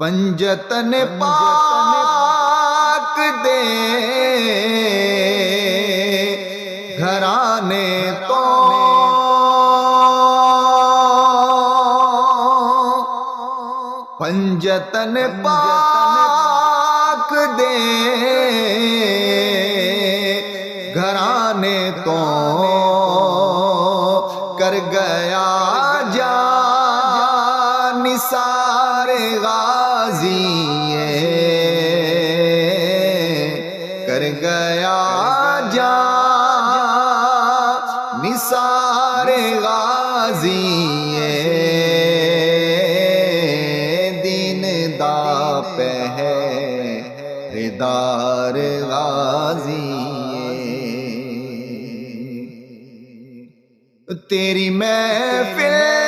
پنجتن پاک دے گھرانے تو پنجتن پاک دے گھرانے تو کر گیا جا نثار غازی کر گیا جا نثار غازی دین دا پہریدار غازی تیری محفل